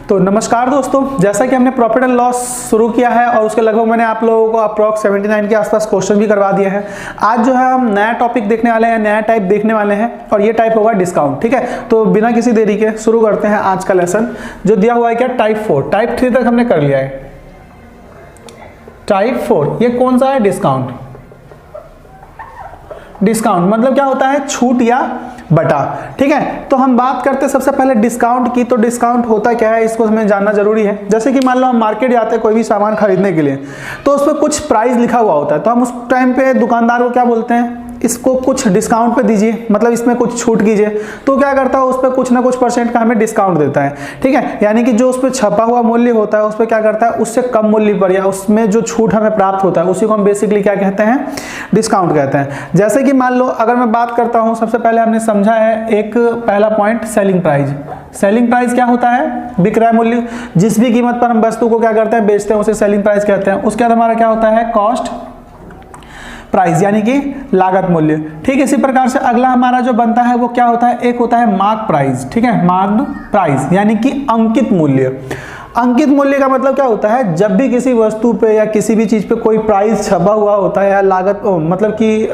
तो नमस्कार दोस्तों, जैसा कि हमने प्रॉफिट एंड लॉस शुरू किया है और उसके लगभग मैंने आप लोगों को अप्रॉक्स 79 के आसपास क्वेश्चन भी करवा दिया है। आज जो है हम नया टॉपिक देखने वाले हैं, नया टाइप देखने वाले हैं और ये टाइप होगा डिस्काउंट। ठीक है, तो बिना किसी देरी के शुरू करते हैं आज का लेसन जो दिया हुआ है क्या, टाइप 4। टाइप 3 तक हमने कर लिया है। टाइप 4 ये कौन सा है? डिस्काउंट। डिस्काउंट मतलब क्या होता है? छूट या बटा। ठीक है, तो हम बात करते हैं सबसे पहले डिस्काउंट की। तो डिस्काउंट होता क्या है इसको हमें जानना जरूरी है। जैसे कि मान लो हम मार्केट जाते हैं कोई भी सामान खरीदने के लिए, तो उस पर कुछ प्राइस लिखा हुआ होता है, तो हम उस टाइम पे दुकानदार को क्या बोलते हैं, इसको कुछ डिस्काउंट पे दीजिए, मतलब इसमें कुछ छूट कीजिए। तो क्या करता है, उस पर कुछ ना कुछ परसेंट का हमें डिस्काउंट देता है। ठीक है, यानी कि जो उस पर छपा हुआ मूल्य होता है उस पर क्या करता है, उससे कम मूल्य पर या उसमें जो छूट हमें प्राप्त होता है उसी को हम बेसिकली क्या कहते हैं, डिस्काउंट कहते हैं। जैसे कि मान लो अगर मैं बात करता हूं, सबसे पहले हमने समझा है एक पहला point selling price. Selling price क्या होता है? बिक्रय मूल्य। जिस भी कीमत पर हम वस्तु को क्या करते हैं, बेचते हैं, उसे सेलिंग प्राइस कहते हैं। उसके बाद हमारा क्या होता है, कॉस्ट प्राइस यानी कि लागत मूल्य। ठीक है, इसी प्रकार से अगला हमारा जो बनता है वो क्या होता है, एक होता है मार्क प्राइस। ठीक है, मार्क्ड प्राइस यानी कि अंकित मूल्य। अंकित मूल्य का मतलब क्या होता है, जब भी किसी वस्तु पे या किसी भी चीज पे कोई प्राइस छपा हुआ होता है या लागत मतलब कि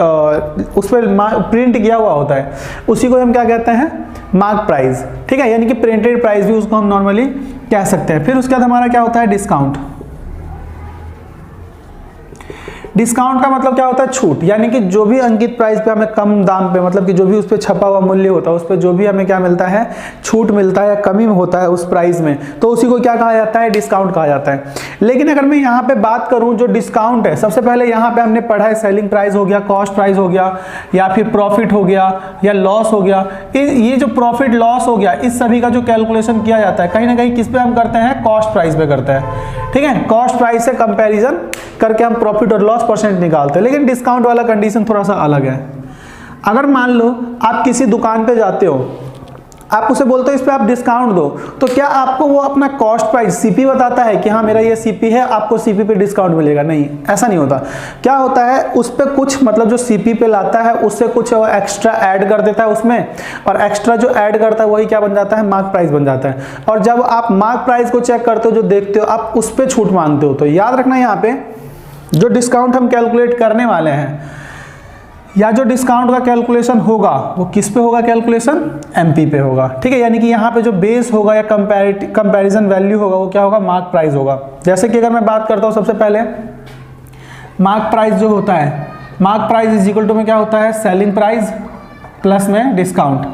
उस पर प्रिंट किया हुआ होता है, उसी को हम क्या कहते हैं, मार्क प्राइस। ठीक है, यानी कि प्रिंटेड प्राइस भी उसको हम नॉर्मली कह सकते हैं। फिर उसके बाद हमारा क्या होता है, डिस्काउंट। डिस्काउंट का मतलब क्या होता है, छूट। यानी कि जो भी अंकित प्राइस पे हमें कम दाम पे, मतलब कि जो भी उस पे छपा हुआ मूल्य होता है उस पे जो भी हमें क्या मिलता है, छूट मिलता है या कमी होता है उस प्राइस में, तो उसी को क्या कहा जाता है, डिस्काउंट कहा जाता है। लेकिन अगर मैं यहाँ पे बात करूँ, जो डिस्काउंट है, सबसे पहले यहाँ पे हमने पढ़ा है सेलिंग प्राइस हो गया, कॉस्ट प्राइस हो गया, या फिर प्रॉफिट हो गया या लॉस हो गया। ये जो प्रॉफिट लॉस हो गया, इस सभी का जो कैलकुलेशन किया जाता है कहीं ना कहीं किस पे हम करते हैं, कॉस्ट प्राइस पे करते हैं। ठीक है, कॉस्ट प्राइस से कंपैरिजन करके हम प्रॉफिट और लॉस परसेंट निकालते हैं। लेकिन डिस्काउंट वाला कंडीशन थोड़ा सा अलग है। अगर मान लो आप किसी दुकान पे जाते हो, आप उसे बोलते हो इस पे आप डिस्काउंट दो, तो क्या आपको वो अपना कॉस्ट प्राइस सीपी बताता है कि हाँ मेरा ये सीपी है, आपको सीपी पे डिस्काउंट मिलेगा? नहीं, ऐसा नहीं होता। क्या होता है, उस पे कुछ मतलब जो सीपी पे लाता है उससे कुछ एक्स्ट्रा ऐड कर देता है उसमें, और एक्स्ट्रा जो ऐड करता है वही क्या बन जाता है, मार्क प्राइस बन जाता है। और जब आप मार्क प्राइस को चेक करते हो, जो देखते हो, आप उस पर छूट मांगते हो। तो याद रखना यहाँ पे जो डिस्काउंट हम कैलकुलेट करने वाले हैं या जो डिस्काउंट का कैलकुलेशन होगा वो किस पे होगा, कैलकुलेशन एमपी पे होगा। ठीक है, यानी कि यहाँ पे जो बेस होगा या कंपैरिजन वैल्यू होगा वो क्या होगा, मार्क प्राइस होगा। जैसे कि अगर मैं बात करता हूँ, सबसे पहले मार्क प्राइस जो होता है, mark price is equal to में क्या होता है, सेलिंग प्राइस प्लस में डिस्काउंट।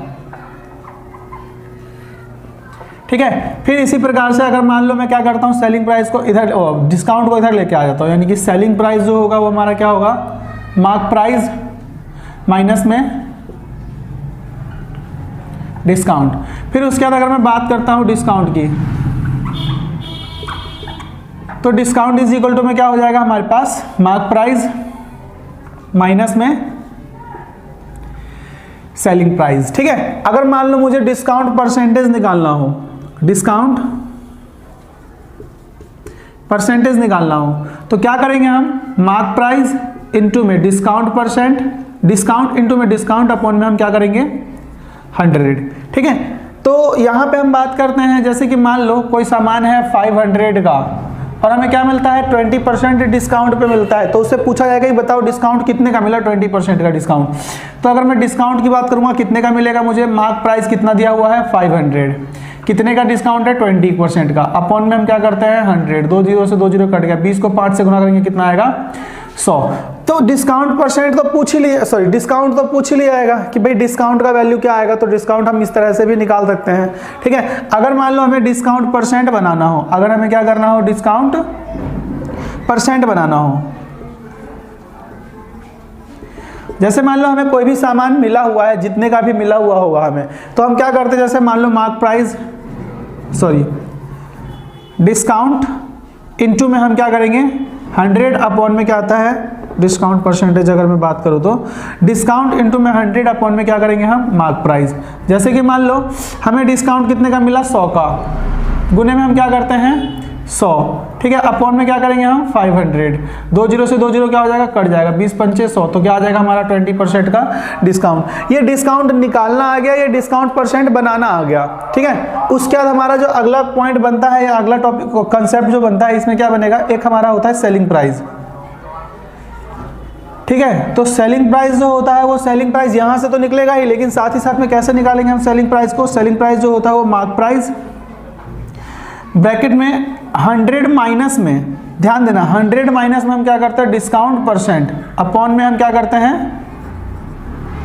ठीक है, फिर इसी प्रकार से अगर मान लो मैं क्या करता हूँ, सेलिंग प्राइस को इधर, डिस्काउंट को इधर लेके आ जाता हूँ, यानी कि सेलिंग प्राइस जो होगा वो हमारा क्या होगा, मार्क प्राइस माइनस में डिस्काउंट। फिर उसके बाद अगर मैं बात करता हूँ डिस्काउंट की, तो डिस्काउंट इज इक्वल टू में क्या हो जाएगा हमारे पास, मार्क प्राइस माइनस में सेलिंग प्राइस। ठीक है, अगर मान लो मुझे डिस्काउंट परसेंटेज निकालना हो, डिस्काउंट परसेंटेज निकालना हो, तो क्या करेंगे हम, मार्क प्राइस इनटू में डिस्काउंट परसेंट, डिस्काउंट इनटू में डिस्काउंट अपॉन में हम क्या करेंगे, 100। ठीक है, तो यहां पे हम बात करते हैं, जैसे कि मान लो कोई सामान है 500 का और हमें क्या मिलता है, 20% डिस्काउंट पे मिलता है। तो उससे पूछा जाएगा कि बताओ डिस्काउंट कितने का मिला, 20% का डिस्काउंट। तो अगर मैं डिस्काउंट की बात करूंगा, कितने का मिलेगा मुझे, मार्क प्राइस कितना दिया हुआ है, 500, कितने का डिस्काउंट है, 20% का, अपॉन में हम क्या करते हैं, 100, 2 जीरो से 2 जीरो कट गया, 20 को 5 से गुना करेंगे कितना आएगा, 100। तो डिस्काउंट परसेंट तो पूछ ही लिया, सॉरी डिस्काउंट तो पूछ ही लिया आएगा कि भाई डिस्काउंट का वैल्यू क्या आएगा। तो डिस्काउंट हम इस तरह से भी निकाल सकते हैं। ठीक है, अगर मान लो हमें डिस्काउंट परसेंट बनाना हो, अगर हमें क्या करना हो, डिस्काउंट परसेंट बनाना हो, जैसे मान लो हमें कोई भी सामान मिला हुआ है, जितने का भी मिला हुआ होगा हमें, तो हम क्या करते हैं, जैसे मान लो mark price, sorry discount into में हम क्या करेंगे, 100 अपॉन में क्या आता है, डिस्काउंट परसेंटेज। अगर मैं बात करूं तो डिस्काउंट इनटू में 100 अपॉन में क्या करेंगे हम, मार्क प्राइस। जैसे कि मान लो हमें डिस्काउंट कितने का मिला, 100 का, गुने में हम क्या करते हैं, 100, ठीक है। अपॉन में क्या करेंगे हम 500, 2 जीरो से 2 जीरो क्या हो जाएगा, कट जाएगा, 20 पंचे 100, तो क्या आ जाएगा हमारा 20% का डिस्काउंट। ये डिस्काउंट निकालना आ गया, ये डिस्काउंट परसेंट बनाना आ गया, ठीक है। उसके बाद हमारा जो अगला पॉइंट बनता है या अगला टॉपिक कंसेप्ट जो बनता है, इसमें क्या बनेगा, एक हमारा होता है सेलिंग प्राइस, ठीक है। तो सेलिंग प्राइस जो होता है वो सेलिंग प्राइस यहां से तो निकलेगा ही, लेकिन साथ ही साथ में कैसे निकालेंगे हम सेलिंग प्राइस को, सेलिंग प्राइस जो होता है वो मार्क प्राइस ब्रैकेट में 100 माइनस में, ध्यान देना 100 माइनस में हम क्या करते हैं, डिस्काउंट परसेंट, अपॉन में हम क्या करते हैं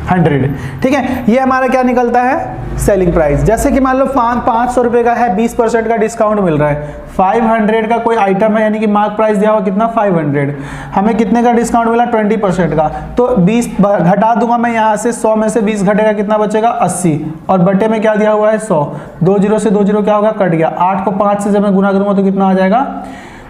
100, ठीक है। ये हमारा क्या निकलता है, सेलिंग प्राइस। जैसे कि मान लो 500 रुपए का है, 20% का डिस्काउंट मिल रहा है, 500 का कोई आइटम है, यानी कि मार्क प्राइस दिया हुआ कितना 500, हमें कितने का डिस्काउंट मिला 20% का, तो 20 घटा दूंगा मैं यहाँ से, 100 में से 20 घटेगा, कितना बचेगा 80, और बटे में क्या दिया हुआ है 100, 2 जीरो से 2 जीरो क्या होगा, कट गया, 8 को 5 से जब मैं गुना करूंगा तो कितना आ जाएगा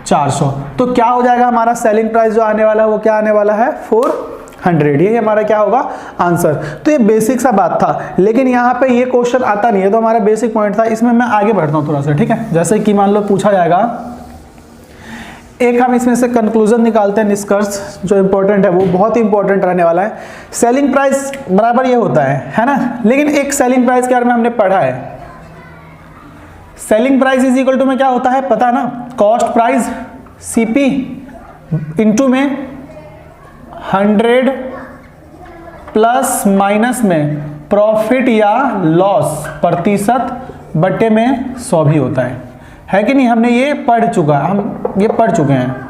400। तो क्या हो जाएगा हमारा सेलिंग प्राइस जो आने वाला है वो क्या आने वाला है 400, ये हमारा क्या होगा आंसर। तो ये बेसिक सा बात था, लेकिन यहाँ पे ये क्वेश्चन आता नहीं है, तो हमारा बेसिक पॉइंट था, इसमें मैं आगे बढ़ता हूँ थोड़ा सा, ठीक है। जैसे कि मान लो पूछा जाएगा, एक हम इसमें से कंक्लूजन निकालते हैं, निष्कर्ष जो इंपॉर्टेंट है वो बहुत ही इंपॉर्टेंट रहने वाला है। सेलिंग प्राइस बराबर ये होता है ना, लेकिन एक सेलिंग प्राइस के बारे में हमने पढ़ा है, selling price is equal to में क्या होता है पता ना, कॉस्ट प्राइस सीपी इंटू में 100 प्लस माइनस में प्रॉफिट या लॉस प्रतिशत बटे में 100 भी होता है कि नहीं, हमने ये पढ़ चुका, हम ये पढ़ चुके हैं।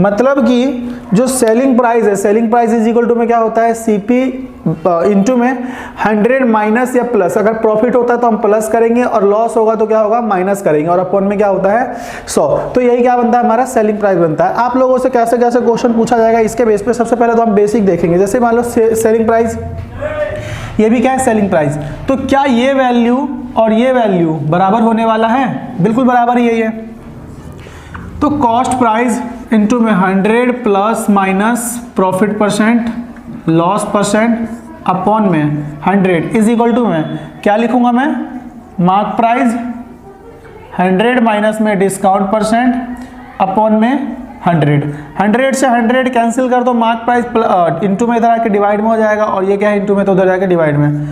मतलब कि जो सेलिंग प्राइस है, selling price is equal to में क्या होता है सीपी इंटू में 100 माइनस या प्लस, अगर प्रॉफिट होता है तो हम प्लस करेंगे और लॉस होगा तो क्या होगा माइनस करेंगे, और अपॉन में क्या होता है 100। तो यही क्या बनता है हमारा सेलिंग प्राइस बनता है। आप लोगों से कैसे कैसे क्वेश्चन पूछा जाएगा इसके बेस पे सबसे पहले तो हम बेसिक देखेंगे। जैसे मान लो सेलिंग प्राइस, ये भी क्या है सेलिंग प्राइस, तो क्या ये वैल्यू और ये वैल्यू बराबर होने वाला है, बिल्कुल बराबर यही है। तो कॉस्ट प्राइस इंटू में 100 plus minus profit percent loss percent upon में 100 इज इक्वल टू में क्या लिखूंगा मैं, मार्क प्राइस 100 माइनस में डिस्काउंट परसेंट अपॉन में 100 से 100 कैंसिल कर दो, मार्क प्राइस इंटू में इधर आके डिवाइड में हो जाएगा, और ये क्या है इंटू में तो उधर जाके डिवाइड में।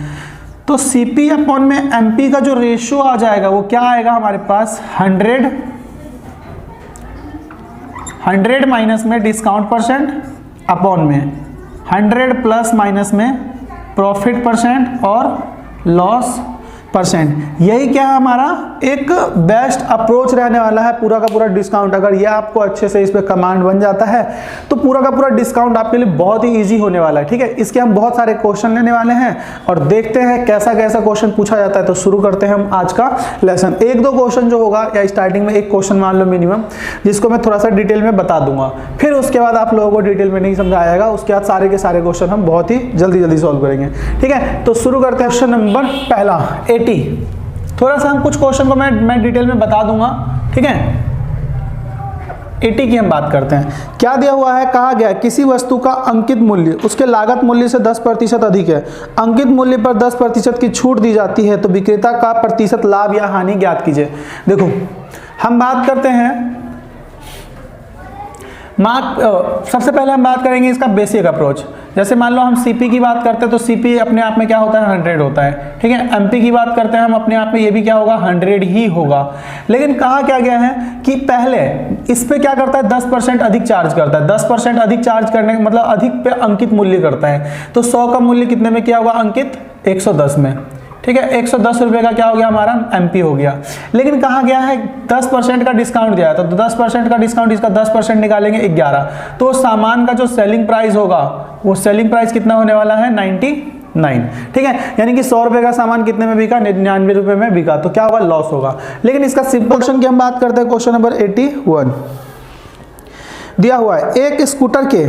तो सीपी अपॉन में एमपी का जो रेशियो आ जाएगा वो क्या आएगा हमारे पास 100 माइनस में डिस्काउंट परसेंट अपॉन में 100 प्लस माइनस में प्रॉफिट परसेंट और लॉस परसेंट। यही क्या है हमारा एक बेस्ट अप्रोच रहने वाला है पूरा का पूरा डिस्काउंट। अगर ये आपको अच्छे से इस पे कमांड बन जाता है तो पूरा का पूरा डिस्काउंट आपके लिए बहुत ही इजी होने वाला है, ठीक है। इसके हम बहुत सारे क्वेश्चन लेने वाले हैं और देखते हैं कैसा कैसा क्वेश्चन पूछा जाता है। तो शुरू करते हैं हम आज का लेसन। एक दो क्वेश्चन जो होगा या स्टार्टिंग में एक क्वेश्चन मान लो मिनिमम, जिसको मैं थोड़ा सा डिटेल में बता दूंगा, फिर उसके बाद आप लोगों को डिटेल में नहीं समझाएगा, उसके बाद सारे के सारे क्वेश्चन हम बहुत ही जल्दी जल्दी सॉल्व करेंगे, ठीक है। तो शुरू करते हैं क्वेश्चन नंबर पहला 80। थोड़ा सा हम कुछ क्वेश्चन को मैं डिटेल में बता दूंगा, ठीक है। 80 की हम बात करते हैं। क्या दिया हुआ है, कहा गया किसी वस्तु का अंकित मूल्य उसके लागत मूल्य से 10% अधिक है, अंकित मूल्य पर 10% की छूट दी जाती है, तो विक्रेता का प्रतिशत लाभ या हानि ज्ञात कीजिए। देखो हम बात करते हैं सबसे पहले हम बात करेंगे इसका बेसिक अप्रोच। जैसे मान लो हम सीपी की बात करते हैं तो सीपी अपने आप में क्या होता है 100 होता है, ठीक है। एमपी की बात करते हैं हम अपने आप में, ये भी क्या होगा 100 ही होगा। लेकिन कहा क्या गया है कि पहले इस पे क्या करता है 10% अधिक चार्ज करता है। 10% अधिक चार्ज करने का मतलब अधिक पे अंकित मूल्य करता है। तो 100 का मूल्य कितने में क्या होगा अंकित 110 में, ठीक है। 110 रुपए का क्या हो गया हमारा एमपी हो गया। लेकिन कहा गया है 10% का डिस्काउंट दिया था, तो 10% का डिस्काउंट, इसका 10% निकालेंगे 11, तो सामान का जो सेलिंग प्राइस होगा वो सेलिंग प्राइस कितना होने वाला है 99, ठीक है। यानी कि 100 रुपए का सामान कितने में बिका 99 रुपए में बिका, तो क्या होगा लॉस होगा। लेकिन इसका सिंपल क्वेश्चन की हम बात करते हैं, क्वेश्चन नंबर 81 दिया हुआ है। एक स्कूटर के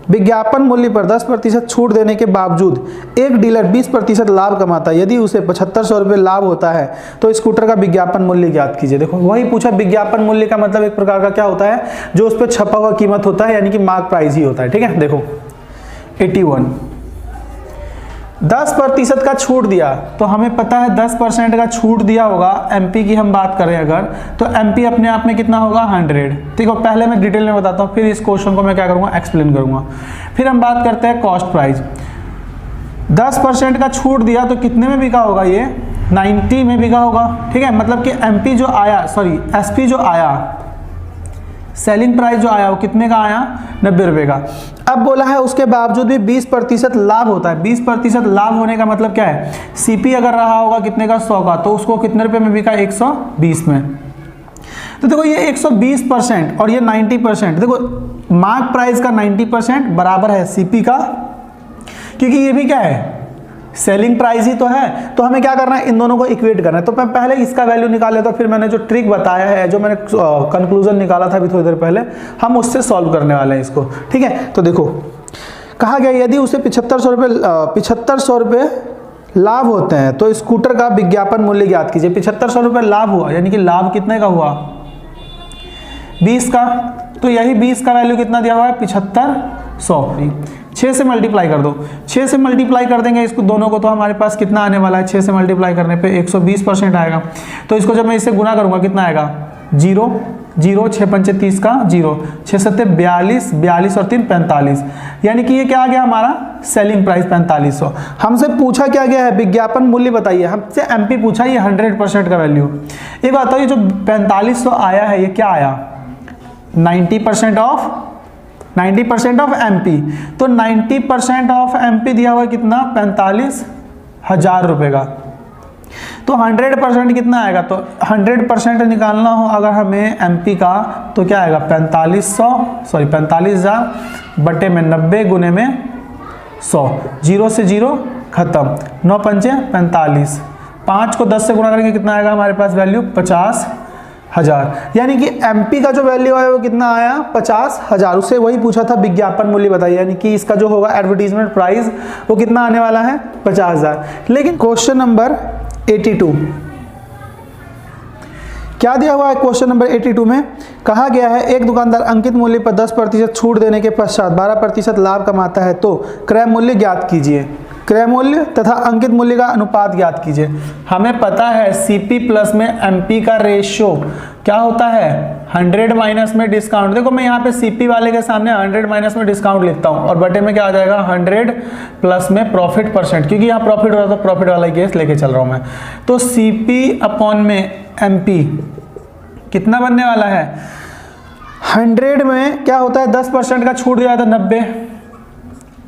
विज्ञापन मूल्य पर 10% छूट देने के बावजूद एक डीलर 20% लाभ कमाता है। यदि उसे 7500 रुपये लाभ होता है तो स्कूटर का विज्ञापन मूल्य ज्ञात कीजिए। देखो वही पूछा, विज्ञापन मूल्य का मतलब एक प्रकार का क्या होता है जो उस पर छपा हुआ कीमत होता है, यानी कि मार्क प्राइस ही होता है, ठीक है। देखो 81 10% का छूट दिया, तो हमें पता है 10% का छूट दिया होगा, एमपी की हम बात करें अगर, तो एमपी अपने आप में कितना होगा 100। ठीक है, पहले मैं डिटेल में बताता हूँ, फिर इस क्वेश्चन को मैं क्या करूँगा, एक्सप्लेन करूँगा। फिर हम बात करते हैं कॉस्ट प्राइस। 10% का छूट दिया तो कितने में बिका होगा, ये 90 में बिका होगा। ठीक है, मतलब कि एमपी जो आया, सॉरी एसपी जो आया, सेलिंग प्राइस जो आया वो कितने का आया, 90 रुपये का। अब बोला है उसके बावजूद भी 20% लाभ होता है। 20% लाभ होने का मतलब क्या है, सीपी अगर रहा होगा कितने का, 100 का, तो उसको कितने रुपए में बिका, 120 में। तो देखो ये 120% और ये 90%, देखो मार्क प्राइस का 90% बराबर है सीपी का, क्योंकि ये भी क्या है, सेलिंग प्राइस ही तो है। तो हमें क्या करना है, इन दोनों को इक्वेट करना है। तो मैं पहले इसका वैल्यू निकाल लेता हूं, फिर मैंने जो ट्रिक बताया है, जो मैंने कंक्लूजन निकाला था अभी थोड़ी देर पहले, हम उससे सॉल्व करने वाले हैं इसको। ठीक है, तो देखो कहा गया यदि उसे 7500 रुपये लाभ होते हैं तो स्कूटर का विज्ञापन मूल्य ज्ञात कीजिए। 7500 रुपये लाभ हुआ, यानी कि लाभ कितने का हुआ, 20 का। तो यही 20 का वैल्यू कितना दिया हुआ है, 7500। 6 से मल्टीप्लाई कर दो, 6 से मल्टीप्लाई कर देंगे इसको दोनों को, तो हमारे पास कितना आने वाला है, 6 से मल्टीप्लाई करने पे 120% आएगा। तो इसको जब मैं इससे गुना करूंगा कितना आएगा, 0 0, 6 पंचे 30 का 0, 6 सत्ते 42, 42 और 3 45, यानी कि ये क्या आ गया हमारा सेलिंग प्राइस 4500। हमसे पूछा क्या गया है, विज्ञापन मूल्य बताइए। हमसे एमपी पूछा, ये 100% का वैल्यू। एक बात बताइए, जो 4500 आया है ये क्या आया, 90% ऑफ एमपी। तो 90% ऑफ एमपी दिया हुआ कितना, 45,000 रुपए का। तो 100% कितना आएगा, तो 100% निकालना हो अगर हमें एमपी का, तो क्या आएगा 45,000 बटे में 90 गुने में 100, 0 से 0 खत्म, 9 पंचे 45, 5 को 10 से गुणा करके कितना आएगा हमारे पास वैल्यू, 50,000। यानी कि एमपी का जो वैल्यू है वो कितना आया, 50,000। उससे वही पूछा था विज्ञापन मूल्य बताइए, यानी कि इसका जो होगा एडवर्टीजमेंट प्राइस वो कितना आने वाला है, 50,000। लेकिन क्वेश्चन नंबर 82 क्या दिया हुआ है, क्वेश्चन नंबर 82 में कहा गया है एक दुकानदार अंकित मूल्य पर 10% छूट देने के पश्चात 12% लाभ कमाता है, तो क्रय मूल्य ज्ञात कीजिए। क्रय मूल्य तथा अंकित मूल्य का अनुपात ज्ञात कीजिए। हमें पता है सीपी प्लस में एमपी का रेशियो क्या होता है, 100 माइनस में डिस्काउंट। देखो मैं यहाँ पे सीपी वाले के सामने 100 माइनस में डिस्काउंट लिखता हूँ और बटे में क्या आ जाएगा 100 प्लस में प्रॉफिट परसेंट, क्योंकि यहाँ प्रॉफिट हो रहा है तो प्रॉफिट वाला केस लेके चल रहा हूँ मैं। तो सीपी अपॉन में एमपी कितना बनने वाला है, 100 में क्या होता है 10% का छूट दिया था 90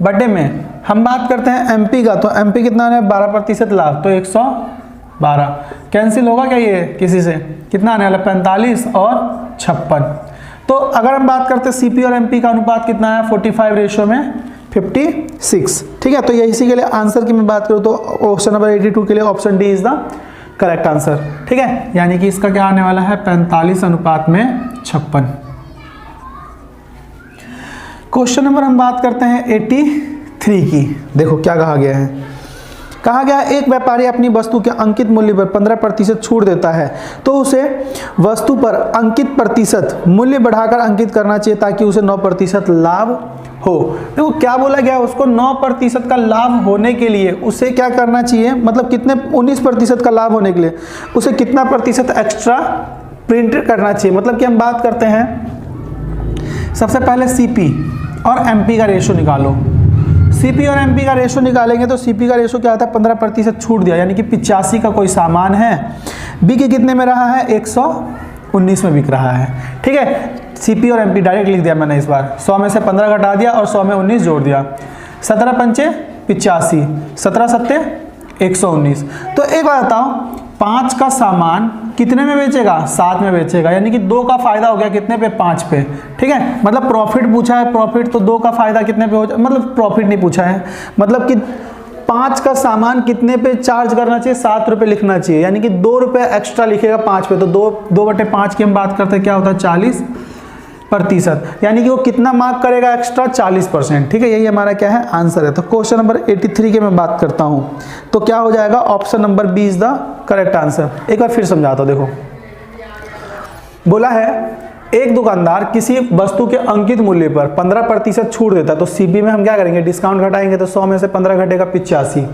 बटे में हम बात करते हैं एमपी का, तो एमपी कितना है 12% लाभ, तो 112 कैंसिल होगा क्या ये किसी से, कितना आने वाला 45 और 56। तो अगर हम बात करते हैं सीपी और एमपी का अनुपात कितना है 45 रेशियो में 56। ठीक है, तो ये इसी के लिए आंसर की मैं बात करूँ तो ऑप्शन नंबर 82 के लिए option D is the correct answer. ठीक है, यानी कि इसका क्या आने वाला है 45 अनुपात में 56। क्वेश्चन नंबर हम बात करते हैं 83 की। देखो क्या कहा गया है, कहा गया एक व्यापारी अपनी वस्तु के अंकित मूल्य पर 15% छूट देता है, तो उसे वस्तु पर अंकित प्रतिशत मूल्य बढ़ाकर अंकित करना चाहिए ताकि उसे 9% लाभ हो। देखो क्या बोला गया, उसको 9% का लाभ होने के लिए उसे क्या करना चाहिए, मतलब कितने 19% का लाभ होने के लिए उसे कितना प्रतिशत एक्स्ट्रा प्रिंट करना चाहिए। मतलब कि हम बात करते हैं सबसे पहले सीपी और एमपी का रेशो निकालो। सीपी और एमपी का रेशो निकालेंगे तो सीपी का रेशो क्या आता है 15% छूट दिया, यानी कि 85 का कोई सामान है, बी के कितने में रहा है 119 में बिक रहा है। ठीक है, सीपी और एमपी डायरेक्ट लिख दिया मैंने इस बार, 100 में से 15 घटा दिया और 100 में 19 जोड़ दिया, 17 पंचे 85, 17 सत्ते 119। तो एक बात बताओ 5 का सामान कितने में बेचेगा, 7 में बेचेगा, यानी कि 2 का फायदा हो गया कितने पे 5 पे। ठीक है, मतलब प्रॉफिट पूछा है, प्रॉफिट तो 2 का फायदा कितने पे हो जाए, मतलब प्रॉफिट नहीं पूछा है, मतलब कि 5 का सामान कितने पे चार्ज करना चाहिए, 7 रुपये लिखना चाहिए, यानी कि 2 रुपये एक्स्ट्रा लिखेगा 5 पे, तो 2 बटे 5 की हम बात करते हैं क्या होता है 40%, यानी कि वो कितना मार्क करेगा एक्स्ट्रा 40%। ठीक है, यही हमारा क्या है आंसर है। तो क्वेश्चन नंबर 83 के मैं बात करता हूं तो क्या हो जाएगा, option number B is the correct answer. एक बार फिर समझाता हूं, देखो बोला है एक दुकानदार किसी वस्तु के अंकित मूल्य पर 15% छूट देता है, तो सीपी में हम क्या करेंगे, डिस्काउंट घटाएंगे, तो 100 में से 15 घटेगा 85,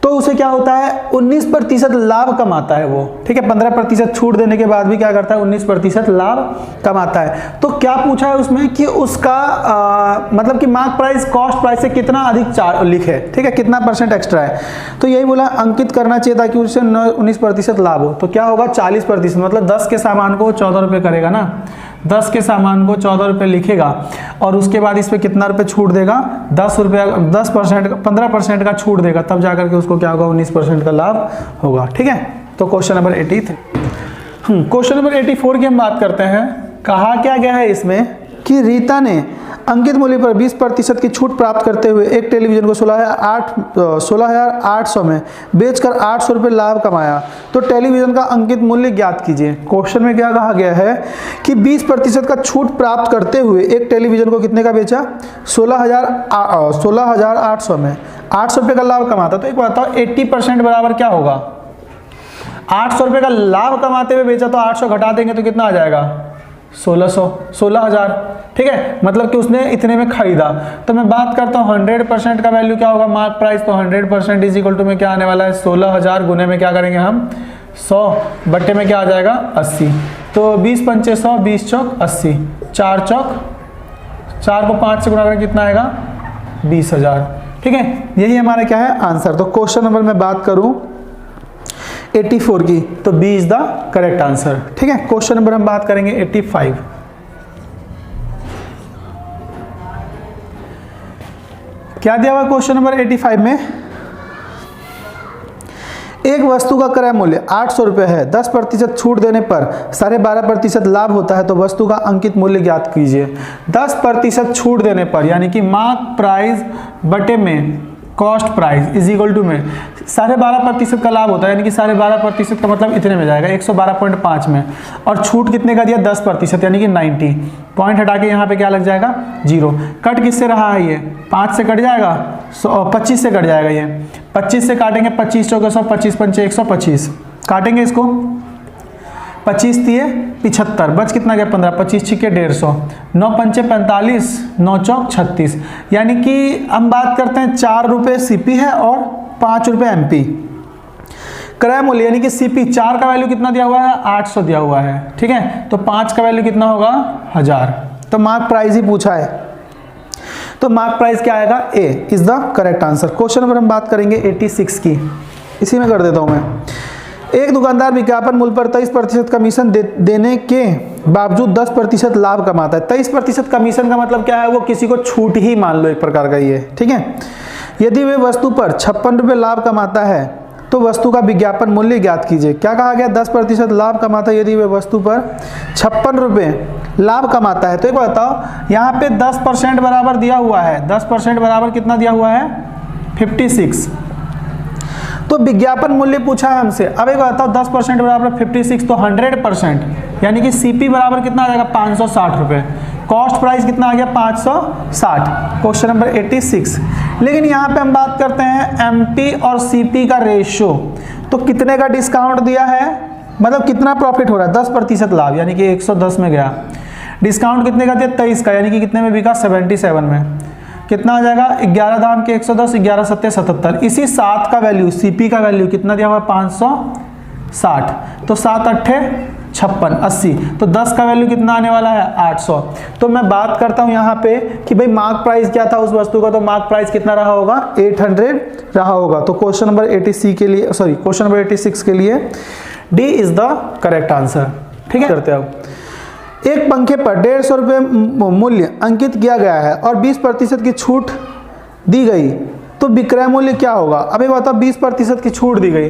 तो उसे क्या होता है 19% लाभ कमाता है वो, ठीक है। 15% छूट देने के बाद भी क्या करता है 19% लाभ कमाता है। तो क्या पूछा है उसमें कि उसका मतलब कि मार्क प्राइस कॉस्ट प्राइस से कितना अधिक लिखे, ठीक है, कितना परसेंट एक्स्ट्रा है। तो यही बोला अंकित करना चाहिए ताकि उससे 19% लाभ हो। तो क्या होगा 40%, मतलब 10 के सामान को 14 रुपये करेगा ना, 10 के सामान को 14 रुपये लिखेगा और उसके बाद इस पे कितना रुपये छूट देगा, 10 रुपये, 10% 15% का छूट देगा, तब जाकर के उसको क्या होगा 19% का लाभ होगा, ठीक है। तो क्वेश्चन नंबर 83। क्वेश्चन नंबर 84 की हम बात करते हैं। कहा क्या गया है इसमें कि रीता ने अंकित मूल्य पर 20% की छूट प्राप्त करते हुए एक टेलीविजन को 16,800 में बेचकर 800 रुपये लाभ कमाया, तो टेलीविजन का अंकित मूल्य ज्ञात कीजिए। क्वेश्चन में क्या कहा गया है कि 20% का छूट प्राप्त करते हुए एक टेलीविजन को कितने का बेचा, 16,800 में 800 रुपये का लाभ कमाता। तो एक बात बताओ 80% बराबर क्या होगा, 800 रुपये का लाभ कमाते हुए बेचा, तो 800 घटा देंगे तो कितना आ जाएगा 16,000, ठीक है, मतलब कि उसने इतने में खरीदा। तो मैं बात करता हूँ 100% का वैल्यू क्या होगा मार्क प्राइस, तो 100% इज इक्वल टू में क्या आने वाला है 16,000 गुने में क्या करेंगे हम 100 बट्टे में क्या आ जाएगा 80। तो 20 पंचे 100, 20 चौक 80, 4 चौक 4 को 5 से गुणा करें कितना आएगा 20,000, ठीक है। यही हमारा क्या है आंसर। तो क्वेश्चन नंबर में बात करूं 84 की, तो B is the correct answer, ठीक है। क्वेश्चन नंबर हम बात करेंगे 85। क्या दिया हुआ क्वेश्चन नंबर 85 में, एक वस्तु का क्रय मूल्य 800 रुपये है, 10% छूट देने पर 12.5% लाभ होता है, तो वस्तु का अंकित मूल्य ज्ञात कीजिए। 10% छूट देने पर यानी कि मार्क प्राइस बटे में cost price is equal to में 12.5% का लाभ होता है, यानी कि 12.5% का मतलब इतने में जाएगा 112.5 में, और छूट कितने का दिया 10% यानी कि 90। पॉइंट हटा के यहाँ पे क्या लग जाएगा 0। कट किससे रहा है ये 5 से कट जाएगा, 25 से कट जाएगा, ये 25 से काटेंगे 25 चौके 100, 25 पंचे 125 काटेंगे इसको, 25 दिए 75, बच कितना गया 15, 25 छिके 150, 9 पंचे 45, 9 चौक 36, यानी कि हम बात करते हैं 4 रुपये सीपी है और 5 रुपये एमपी। क्रय मूल्य यानी कि सीपी 4 का वैल्यू कितना दिया हुआ है 800 दिया हुआ है, ठीक है, तो 5 का वैल्यू कितना होगा 1000। तो मार्क प्राइस ही पूछा है, तो मार्क प्राइस क्या आएगा A is the correct answer. Question number हम बात करेंगे 86 की, इसी में कर देता हूं मैं। एक दुकानदार विज्ञापन मूल्य पर 23% कमीशन देने के बावजूद 10% लाभ कमाता है। 23% कमीशन का मतलब क्या है, वो किसी को छूट ही मान लो एक प्रकार का ये, ठीक है। यदि वे वस्तु पर 56 रुपये लाभ कमाता है तो वस्तु का विज्ञापन मूल्य ज्ञात कीजिए। क्या कहा गया 10% लाभ कमाता है यदि वे वस्तु पर 56 रुपये लाभ कमाता है। तो एक बात बताओ यहाँ पे 10% बराबर दिया हुआ है, 10% बराबर कितना दिया हुआ है 56, तो विज्ञापन मूल्य पूछा है हमसे। अब एक बताओ 10% बराबर 56, तो 100% यानी कि सीपी बराबर कितना आ जाएगा 560 रुपये, कॉस्ट प्राइस कितना आ गया 560। Question number 86। लेकिन यहाँ पे हम बात करते हैं एमपी और सीपी का रेशियो, तो कितने का डिस्काउंट दिया है, मतलब कितना प्रॉफिट हो रहा है 10% लाभ, यानी कि 110 में गया, डिस्काउंट कितने का दिया 23 का, यानी कि कितने में बिका 77 में, कितना आ जाएगा 11 दाम के 110, 11 सत्ते 77। इसी 7 का वैल्यू सीपी का वैल्यू कितना दिया हुआ 560, तो 7 अट्ठे 56, 80, तो 10 का वैल्यू कितना आने वाला है 800। तो मैं बात करता हूं यहाँ पे कि भाई मार्क प्राइस क्या था उस वस्तु का, तो मार्क प्राइस कितना रहा होगा 800 रहा होगा। तो क्वेश्चन नंबर 86 के लिए, सॉरी क्वेश्चन नंबर 86 के लिए D is the correct answer, ठीक है। करते हैं एक पंखे पर 150 रुपये मूल्य अंकित किया गया है और 20% की छूट दी गई, तो विक्रय मूल्य क्या होगा। अभी बताओ 20% की छूट दी गई,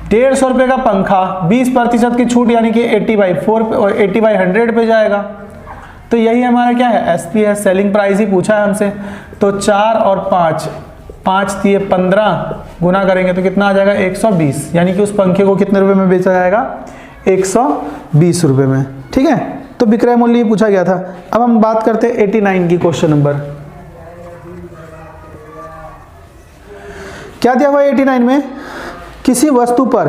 150 रुपये का पंखा 20% की छूट यानी कि 80/100 पे जाएगा। तो यही हमारा क्या है एसपी है, सेलिंग प्राइस ही पूछा है हमसे। तो 4 और 5 दिए 15 गुना करेंगे तो कितना आ जाएगा 120, यानी कि उस पंखे को कितने रुपए में बेचा जाएगा 120 रुपये में, ठीक है। तो विक्रय मूल्य पूछा गया था। अब हम बात करते हैं 89 की क्वेश्चन नंबर। क्या दिया हुआ है 89 में, किसी वस्तु पर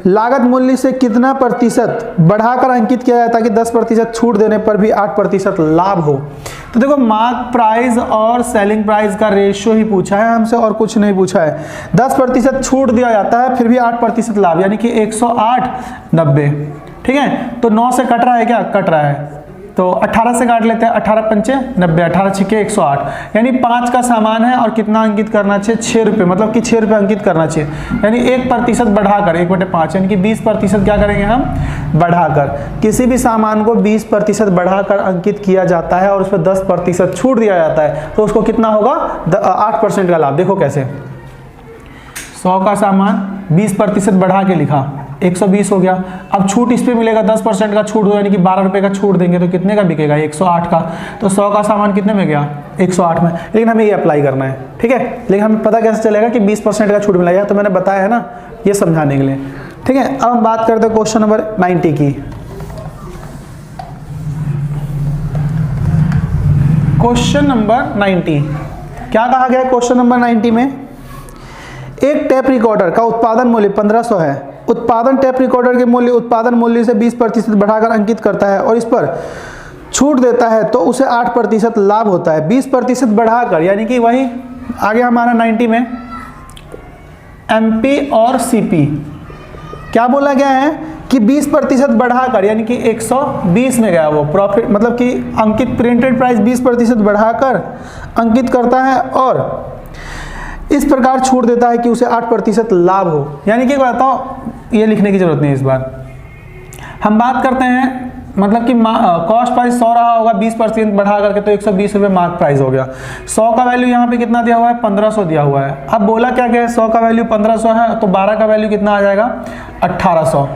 लागत मूल्य से कितना प्रतिशत बढ़ाकर अंकित किया जाए ताकि 10% छूट देने पर भी 8% लाभ हो। तो देखो मार्क प्राइस और सेलिंग प्राइस का रेशियो ही पूछा है हमसे और कुछ नहीं पूछा है। 10% छूट दिया जाता है फिर भी 8% लाभ, यानी कि 108 90। ठीक है, तो 9 से कट रहा है क्या? कट रहा है, तो 18 से काट लेते हैं। 18 पंचे 90, 18 छिके 108, यानी 5 का सामान है और कितना अंकित करना चाहिए? 6 रुपये, मतलब कि 6 रुपये अंकित करना चाहिए, यानी 1% बढ़ाकर 1/5 यानी कि 20% क्या करेंगे हम? बढ़ाकर। किसी भी सामान को 20% बढ़ाकर अंकित किया जाता है और उस पर 10% छूट दिया जाता है तो उसको कितना होगा? 8% का लाभ। देखो कैसे, 100 का सामान 20% बढ़ा के लिखा, 120 हो गया। अब छूट इस पे मिलेगा 10% का छूट हो, यानी कि 12 रुपये का छूट देंगे तो कितने का बिकेगा? 108 का। तो 100 का सामान कितने में गया? 108 में। लेकिन हमें ये अप्लाई करना है, ठीक है। लेकिन हमें पता कैसे चलेगा कि 20% का छूट मिला? या तो मैंने बताया है ना, ये समझाने के लिए, ठीक है। अब हम बात करते हैं क्वेश्चन नंबर 90 की। क्वेश्चन नंबर 90 क्या कहा गया? क्वेश्चन नंबर 90 में एक टेप रिकॉर्डर का उत्पादन मूल्य 1500 है। उत्पादन टेप रिकॉर्डर के मूल्य उत्पादन मूल्य से 20% बढ़ाकर अंकित करता है और इस पर छूट देता है तो उसे 8% लाभ होता है। 20% बढ़ाकर, यानी कि वही आगे हमारा 90 में एमपी और सीपी क्या बोला गया है कि 20% बढ़ाकर, यानी कि 120 में गया वो प्रॉफिट, मतलब कि अंकित प्रिंटेड प्राइस 20% बढ़ाकर अंकित करता है और इस प्रकार छूट देता है कि उसे 8% लाभ हो। यानी कि बताओ, ये लिखने की जरूरत नहीं है इस बार। हम बात करते हैं, मतलब कि कॉस्ट प्राइस 100 रहा होगा, 20% बढ़ा करके तो 120 रुपये मार्क प्राइस हो गया। 100 का वैल्यू यहाँ पे कितना दिया हुआ है? 1500 दिया हुआ है। अब बोला क्या है? 100 का वैल्यू 1500 है, तो 12 का वैल्यू कितना आ जाएगा? 1800।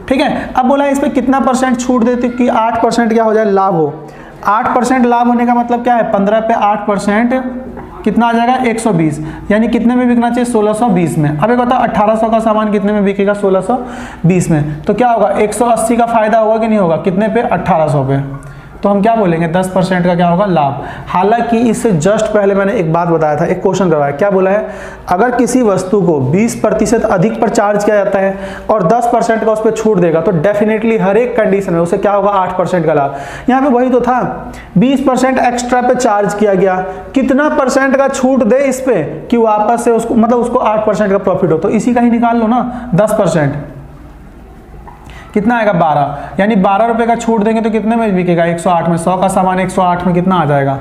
ठीक है, अब बोला इस पर कितना परसेंट छूट देती कि 8% क्या हो जाए? लाभ हो। 8% लाभ होने का मतलब क्या है? 15 पे 8% कितना आ जाएगा? 120, यानी कितने में बिकना चाहिए? 1620 में। अब एक बताओ 1800 का सामान कितने में बिकेगा? 1620 में। तो क्या होगा? 180 का फायदा होगा कि नहीं होगा? कितने पे? 1800 पे। तो हम क्या बोलेंगे? 10% का क्या होगा? लाभ। हालांकि इससे जस्ट पहले मैंने एक बात बताया था, एक क्वेश्चन करवाया, क्या बोला है? अगर किसी वस्तु को 20% अधिक पर चार्ज किया जाता है और 10% का उस पर छूट देगा तो डेफिनेटली हर एक कंडीशन में उसे क्या होगा? 8% का लाभ। यहाँ पे वही तो था, 20% एक्स्ट्रा पे चार्ज किया गया, कितना परसेंट का छूट दे इस पे कि वापस से उसको, मतलब उसको 8% का प्रॉफिट हो, तो इसी का ही निकाल लो ना। 10% कितना आएगा? 12, यानी 12 रुपये का छूट देंगे तो कितने में बिकेगा? 108 में। 100 का सामान 108 में कितना आ जाएगा?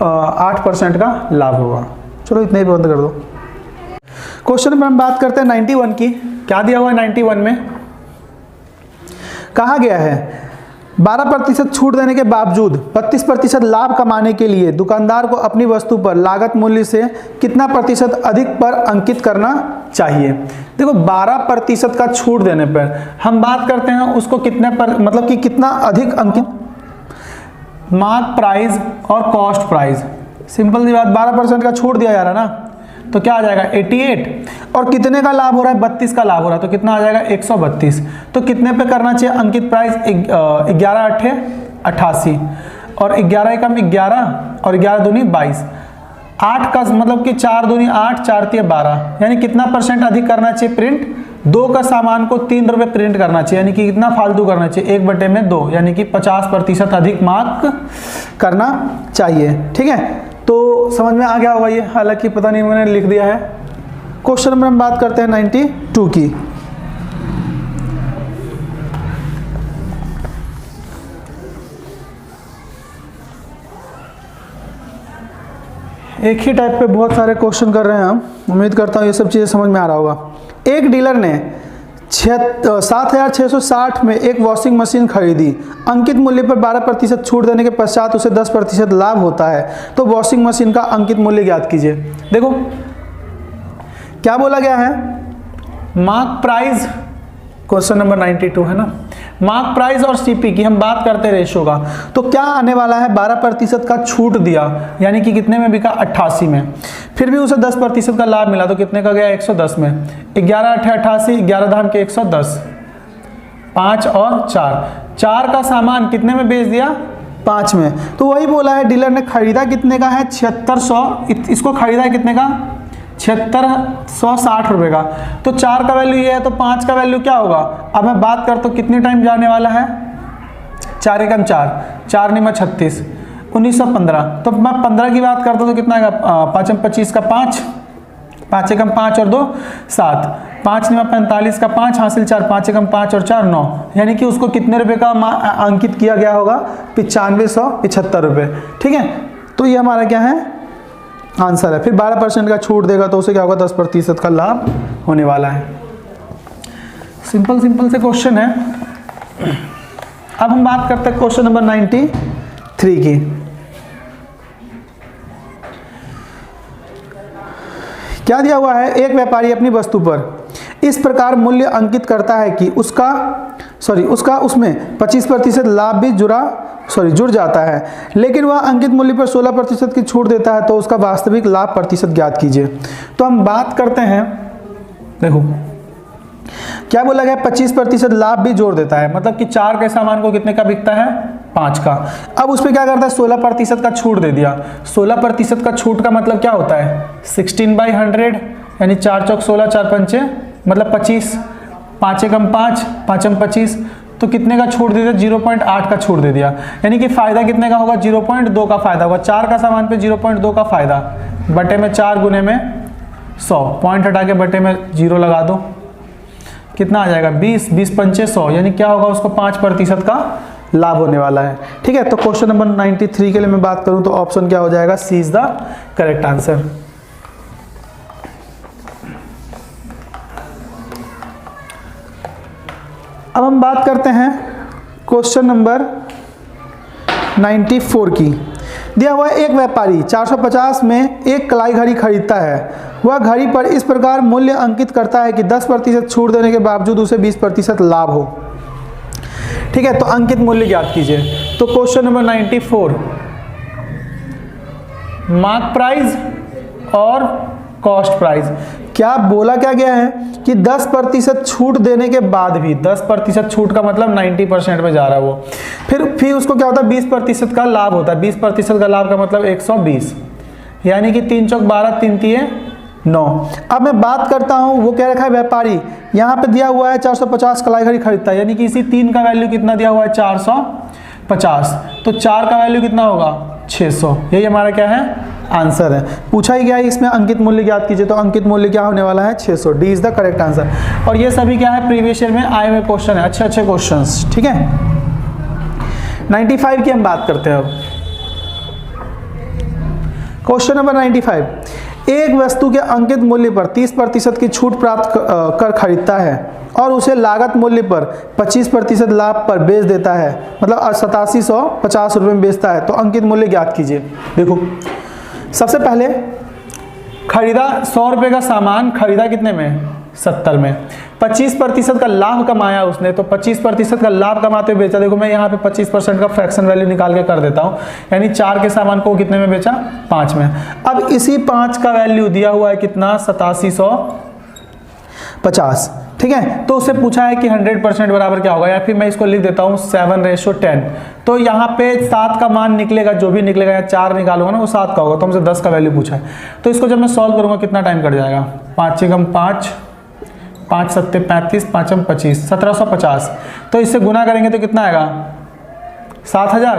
8% का लाभ होगा। चलो इतने ही बंद कर दो। क्वेश्चन नंबर हम बात करते हैं 91 की। क्या दिया हुआ है 91 में? कहा गया है 12% छूट देने के बावजूद 32% लाभ कमाने के लिए दुकानदार को अपनी वस्तु पर लागत मूल्य से कितना प्रतिशत अधिक पर अंकित करना चाहिए। देखो 12% का छूट देने पर हम बात करते हैं उसको कितने पर, मतलब कि कितना अधिक अंकित, मार्क प्राइस और कॉस्ट प्राइस। सिंपल सी बात, 12% का छूट दिया जा रहा है ना, तो क्या आ जाएगा? 88। और कितने का लाभ हो रहा है? 32 का लाभ हो रहा है, तो कितना आ जाएगा? 132। तो कितने पे करना चाहिए अंकित प्राइस? 11 8 88 और 11 एकम 11 और 11 दूनी 22। 8 का मतलब कि 4 दूनी 8, 4 3 12, यानी कितना परसेंट अधिक करना चाहिए प्रिंट? 2 का सामान को 3 रुपये प्रिंट करना चाहिए, यानी कि कितना फालतू करना चाहिए? 1/2, यानी कि 50% अधिक मार्क करना चाहिए। ठीक है, तो समझ में आ गया होगा ये, हालांकि पता नहीं मैंने लिख दिया है। क्वेश्चन नंबर हम बात करते हैं 92 की। एक ही टाइप पे बहुत सारे क्वेश्चन कर रहे हैं हम, उम्मीद करता हूँ ये सब चीज़ें समझ में आ रहा होगा। एक डीलर ने 7660 में एक वॉशिंग मशीन खरीदी। अंकित मूल्य पर 12% छूट देने के पश्चात उसे 10% लाभ होता है, तो वॉशिंग मशीन का अंकित मूल्य ज्ञात कीजिए। देखो क्या बोला गया है? मार्क प्राइस, क्वेश्चन नंबर 92 है ना, मार्क प्राइस और सीपी की हम बात करते हैं रेशो का, तो क्या आने वाला है? 12% का छूट दिया, यानी कि कितने में बिका? 88 में। फिर भी उसे 10% का लाभ मिला, तो कितने का गया? 110 में। 11 8 88, 11 धाम के 110, 5 और 4, 4 का सामान कितने में बेच दिया? 5 में। तो वही बोला है, डीलर ने खरीदा कितने का है? 7600। इसको खरीदा है कितने का? 7660 रुपये का। तो 4 का वैल्यू ये है, तो 5 का वैल्यू क्या होगा। अब मैं बात करता हूँ कितने टाइम जाने वाला है, 4 एकम 4, 4 निमा 36, 1915। तो मैं 15 की बात करता हूँ तो कितना आएगा, 5 एकम 25 का 5, 5 एकम 5 और 2 7, 5 निमा 45 का 5 हासिल 4, 5 एकम 5 और 4 9, यानी कि उसको कितने रुपए का अंकित किया गया होगा, 9575 रुपये। ठीक है, तो ये हमारा क्या है, आंसर है। फिर 12% का छूट देगा तो उसे क्या होगा, 10% का लाभ होने वाला है। सिंपल सिंपल से क्वेश्चन है। अब हम बात करते हैं क्वेश्चन नंबर 93 की। क्या दिया हुआ है, एक व्यापारी अपनी वस्तु पर इस प्रकार मूल्य अंकित करता है कि उसका उसमें 25% लाभ भी जुड़ जाता है, लेकिन वह अंकित मूल्य पर 16% की छूट देता है, तो उसका वास्तविक लाभ प्रतिशत ज्ञात कीजिए। तो हम बात करते हैं, देखो क्या बोला गया, 25% लाभ भी जोड़ देता है, मतलब कि 4 के सामान को कितने का बिकता है, 5 का। अब उस पर क्या करता है, 16% का छूट दे दिया। 16% का छूट का मतलब क्या होता है, 16/100, यानी 4 चौक 16, 4 पंचे मतलब 25, 5 एकम 5, 5 एकम 25, तो कितने का छूट दे दिया, 0.8 का छूट दे दिया, यानी कि फायदा कितने का होगा, 0.2 का फायदा होगा। 4 का सामान पे 0.2 का फायदा, बटे में 4 गुने में 100, पॉइंट हटा के बटे में 0 लगा दो, कितना आ जाएगा, 20, 20 पंचे 100, यानी क्या होगा, उसको 5% का लाभ होने वाला है। ठीक है, तो क्वेश्चन नंबर 93 के लिए मैं बात करूं तो ऑप्शन क्या हो जाएगा, सी इज द करेक्ट आंसर। अब हम बात करते हैं क्वेश्चन नंबर 94 की। दिया हुआ एक व्यापारी 450 में एक कलाई घड़ी खरीदता है। वह घड़ी पर इस प्रकार मूल्य अंकित करता है कि 10% छूट देने के बावजूद उसे 20% लाभ हो। ठीक है, तो अंकित मूल्य ज्ञात कीजिए। तो क्वेश्चन नंबर 94, मार्क प्राइस और कॉस्ट प्राइस। क्या बोला क्या गया है कि 10% छूट देने के बाद भी, 10% छूट का मतलब 90% में जा रहा है वो, फिर उसको क्या होता है, 20% का लाभ होता है। 20% का लाभ का मतलब 120, यानी कि 3 चौक 12, 3 तिये 9। अब मैं बात करता हूं, वो क्या रखा है व्यापारी, यहाँ पे दिया हुआ है 450 कलाई घड़ी खरीदता है, यानी कि इसी 3 का वैल्यू कितना दिया हुआ है, 450, तो 4 का वैल्यू कितना होगा, 600। यही हमारा क्या है, आंसर है। पूछा ही गया है इसमें अंकित मूल्य ज्ञात कीजिए, तो अंकित मूल्य क्या होने वाला है, 600। D is the correct answer. और ये सभी क्या है, प्रीवियस ईयर में आए हुए क्वेश्चन है, अच्छे अच्छे क्वेश्चंस। ठीक है, 95 की हम बात करते हैं अब। क्वेश्चन नंबर 95, एक वस्तु के अंकित मूल्य पर 30% की छूट प्राप्त कर खरीदता है और उसे लागत मूल्य पर 25% लाभ पर बेच देता है, मतलब 8750 रुपये में बेचता है, तो अंकित मूल्य ज्ञात कीजिए। देखो सबसे पहले खरीदा 100 रुपये का सामान, खरीदा कितने में, 70 में। 25% का लाभ कमाया उसने, तो 25% का लाभ कमाते हुए बेचा। देखो मैं यहाँ पे 25% का फ्रैक्शन वैल्यू निकाल के कर देता हूँ, यानी 4 के सामान को कितने में बेचा, 5 में। अब इसी 5 का वैल्यू दिया हुआ है कितना, 8750। ठीक है, तो उससे पूछा है कि 100% बराबर क्या होगा, या फिर मैं इसको लिख देता हूँ 7:10। तो यहाँ पे 7 का मान निकलेगा, जो भी निकलेगा, या 4 निकालूंगा ना वो 7 का होगा, तो हमसे 10 का वैल्यू पूछा है। तो इसको जब मैं सॉल्व करूंगा कितना टाइम कट जाएगा, 5 एकम 5, 5 सत्ते 35, 5 एकम 25, 1750। तो इससे गुना करेंगे तो कितना आएगा, 7000।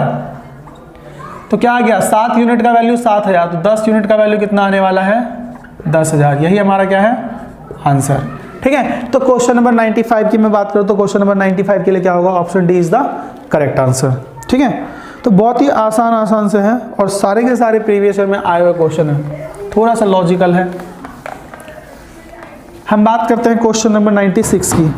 तो क्या आ गया, 7 यूनिट का वैल्यू 7000, तो 10 यूनिट का वैल्यू कितना आने वाला है, 10,000। यही हमारा क्या है, आंसर। ठीक है, तो क्वेश्चन नंबर 95 की मैं बात करूं तो क्वेश्चन नंबर 95 के लिए क्या होगा, option D is the correct answer. ठीक है, तो बहुत ही आसान से है और सारे के सारे प्रीवियस ईयर में आए हुए क्वेश्चन है, थोड़ा सा लॉजिकल है। हम बात करते हैं क्वेश्चन नंबर 96 की।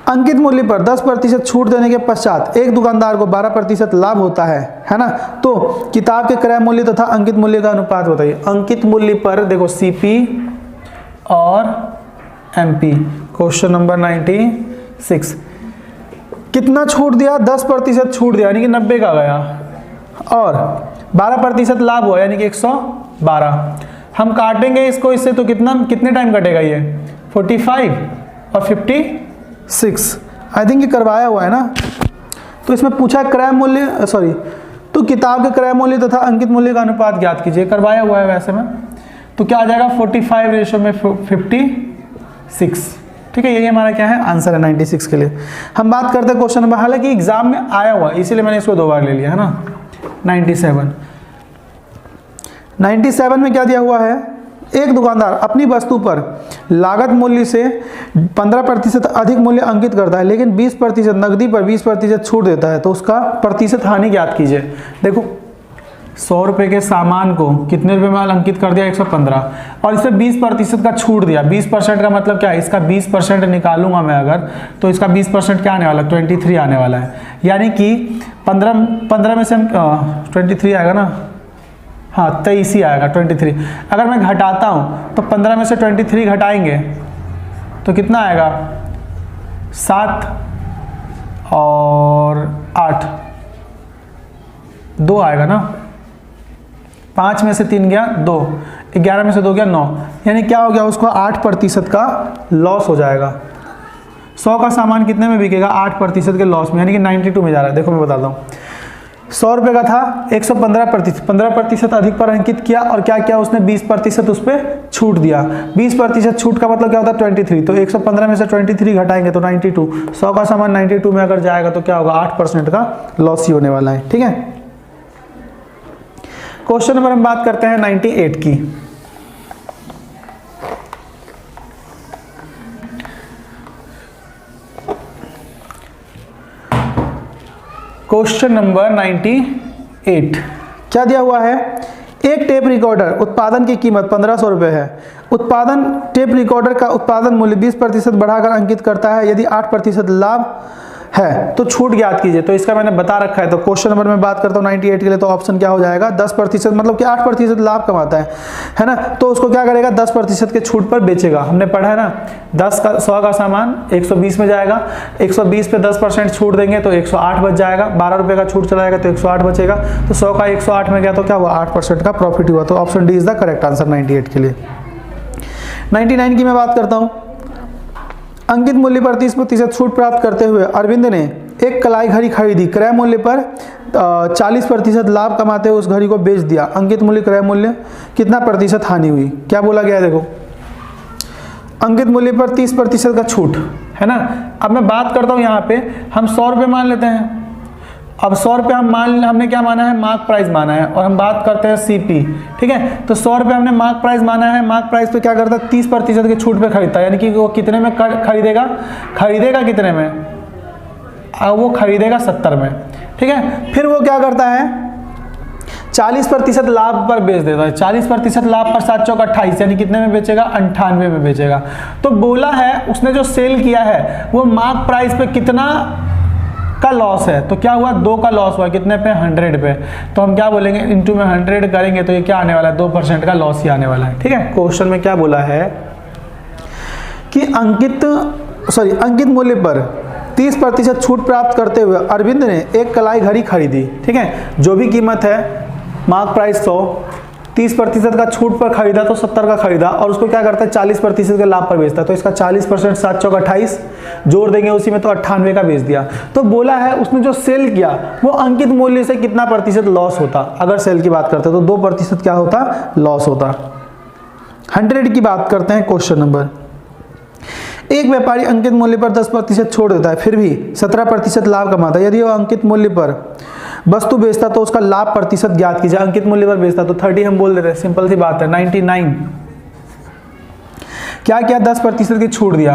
अंकित मूल्य पर 10% छूट देने के पश्चात एक दुकानदार को 12% लाभ होता है ना। तो किताब के क्रय मूल्य तथा अंकित मूल्य का अनुपात बताइए। अंकित मूल्य पर देखो सीपी और एमपी, क्वेश्चन नंबर 96, कितना छूट दिया, 10% छूट दिया, यानी कि 90 का गया, और 12% लाभ हुआ, यानी कि 112। हम काटेंगे इसको इससे तो कितने टाइम कटेगा ये, 45 और 56। आई थिंक ये करवाया हुआ है ना। तो इसमें पूछा क्रय मूल्य, तो किताब के क्रय मूल्य तथा अंकित मूल्य का अनुपात ज्ञात कीजिए, करवाया हुआ है वैसे में। तो क्या आ जाएगा 45 रेशो में 56। ठीक है, यही हमारा क्या है आंसर है 96 के लिए। हम बात करते हैं क्वेश्चन नंबर, हालांकि एग्जाम में आया हुआ इसीलिए मैंने इसको 2 बार ले लिया है ना। 97 में क्या दिया हुआ है, एक दुकानदार अपनी वस्तु पर लागत मूल्य से 15% अधिक मूल्य अंकित करता है, लेकिन 20% नकदी पर 20% छूट देता है, तो उसका प्रतिशत हानि ज्ञात कीजिए। देखो 100 रुपये के सामान को कितने रुपए में अंकित कर दिया, 115, और इसमें 20% का छूट दिया। 20% का मतलब क्या है, इसका 20% निकालूंगा मैं अगर, तो इसका 20% क्या आने वाला है, 23 आने वाला है। यानी कि 15 में से हम 23 आएगा ना, हाँ 23 ही आएगा 23। अगर मैं घटाता हूँ तो 15 में से 23 घटाएंगे तो कितना आएगा, 7 और 8, 2 आएगा ना। 5 में से 3 गया 2, 11 में से 2 गया 9, यानी क्या हो गया, उसको 8% का लॉस हो जाएगा। 100 का सामान कितने में बिकेगा, 8% के लॉस में, यानी कि 92 में जा रहा है। देखो मैं बताता हूँ, 100 रुपये का था, 115%, 15% अधिक पर अंकित किया, और क्या किया उसने, 20% उस पर छूट दिया। 20% छूट का मतलब क्या होता है, 23, तो 115 में से 23 घटाएंगे तो 92। 100 का सामान 92 में अगर जाएगा तो क्या होगा, 8% का लॉस ही होने वाला है। ठीक है, क्वेश्चन नंबर हम बात करते हैं 98 की। क्वेश्चन नंबर 98 क्या दिया हुआ है, एक टेप रिकॉर्डर उत्पादन की कीमत 1500 रुपये है। उत्पादन टेप रिकॉर्डर का उत्पादन मूल्य 20% बढ़ाकर अंकित करता है। यदि 8% लाभ है तो छूट ज्ञात कीजिए। तो इसका मैंने बता रखा है। तो क्वेश्चन नंबर में बात करता हूँ 98 के लिए, तो ऑप्शन क्या हो जाएगा, 10%, मतलब कि 8% लाभ कमाता है ना, तो उसको क्या करेगा, 10% के छूट पर बेचेगा। हमने पढ़ा है ना, 100 का सामान 120 में जाएगा, 120 पे 10% छूट देंगे तो 108 बच जाएगा। 12 रुपये का छूट चलाएगा तो 108 बचेगा, तो 100 का 108 में गया तो क्या हुआ, 8% का प्रॉफिट हुआ। तो option D is the correct answer 98 के लिए। 99 की मैं बात करता हूँ। अंकित मूल्य पर 30% छूट प्राप्त करते हुए अरविंद ने एक कलाई घड़ी खरीदी। क्रय मूल्य पर 40% लाभ कमाते हुए उस घड़ी को बेच दिया। अंकित मूल्य क्रय मूल्य कितना प्रतिशत हानि हुई, क्या बोला गया है, देखो अंकित मूल्य पर 30% का छूट है ना। अब मैं बात करता हूँ यहाँ पे, हम 100 रुपये मान लेते हैं। अब 100 रुपये हमने क्या माना है, मार्क प्राइस माना है, और हम बात करते हैं सीपी। ठीक है, तो 100 रुपये हमने मार्क प्राइस माना है। मार्क प्राइस पे क्या करता है, 30% के छूट पे खरीदता है, यानी कि वो कितने में खरीदेगा कितने में, वो खरीदेगा 70 में। ठीक है, फिर वो क्या करता है, 40% लाभ पर बेच देता है। 40% लाभ पर 7 चौक 28, यानी कितने में बेचेगा, 98 में बेचेगा। तो बोला है उसने जो सेल किया है वो मार्क प्राइस पे कितना का लॉस है, तो क्या हुआ, 2 का लॉस हुआ, कितने पे, 100 पे। तो हम क्या बोलेंगे, इनटू में 100 करेंगे तो ये क्या आने वाला है, 2% का लॉस ही आने वाला है। ठीक है, क्वेश्चन में क्या बोला है कि अंकित मूल्य पर 30% छूट प्राप्त करते हुए अरविंद ने एक कलाई घड़ी खरीदी। ठीक है, जो भी कीमत है, मार्क प्राइस 100, 30% का छूट पर खरीदा तो 70 का खरीदा, और उसको क्या करता है, 40% के लाभ पर बेचता है। तो इसका 40% 7 चौक 28 जोड़ देंगे उसी में, तो 98 का बेच दिया। तो बोला है उसने जो सेल किया वो अंकित मूल्य से कितना प्रतिशत लॉस होता। अगर सेल की बात करते तो 2% क्या होता, लॉस होता। 100 की बात करते हैं क्वेश्चन नंबर। एक व्यापारी अंकित मूल्य पर 10% छोड़ देता है, फिर भी 17% लाभ कमाता है। यदि वह अंकित मूल्य पर वस्तु बेचता तो उसका लाभ प्रतिशत ज्ञात कीजिए। अंकित मूल्य पर बेचता तो 30 हम बोल देते हैं, सिंपल सी बात है। 99 क्या किया, 10% की छूट दिया।